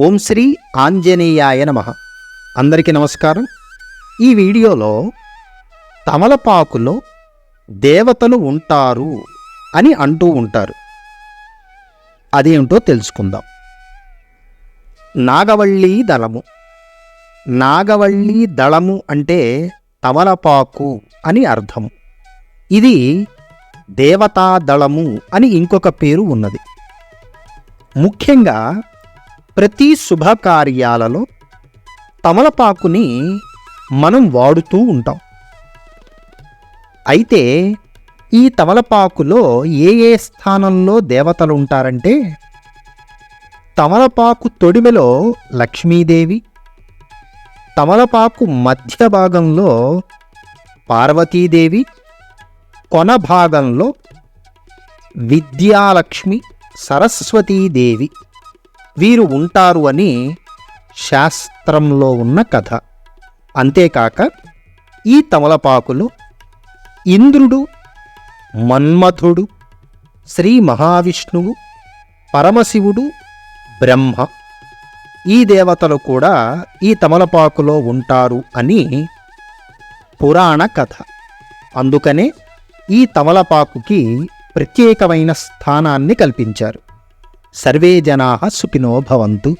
ఓం శ్రీ ఆంజనేయాయ నమః. అందరికీ నమస్కారం. ఈ వీడియోలో తమలపాకులో దేవతలు ఉంటారు అని అంటూ ఉంటారు. అదేంటో తెలుసుకుందాం. నాగవల్లి దళము. నాగవల్లి దళము అంటే తమలపాకు అని అర్థము. ఇది దేవతా దళము అని ఇంకొక పేరు ఉన్నది. ముఖ్యంగా ప్రతి శుభకార్యాలలో తమలపాకుని మనం వాడుతూ ఉంటాం. అయితే ఈ తమలపాకులో ఏ స్థానంలో దేవతలు ఉంటారంటే, తమలపాకు తొడిమెలో లక్ష్మీదేవి, తమలపాకు మధ్య భాగంలో పార్వతీదేవి, కొన భాగంలో విద్యాలక్ష్మి, సరస్వతీదేవి వీరు ఉంటారు అని శాస్త్రంలో ఉన్న కథ. అంతేకాక ఈ తమలపాకులు ఇంద్రుడు, మన్మథుడు, శ్రీ మహావిష్ణువు, పరమశివుడు, బ్రహ్మ ఈ దేవతలు కూడా ఈ తమలపాకులో ఉంటారు అని పురాణ కథ. అందుకనే ఈ తమలపాకుకి ప్రత్యేకమైన స్థానాన్ని కల్పించారు. సర్వే జనాః సుఖినో భవంతు.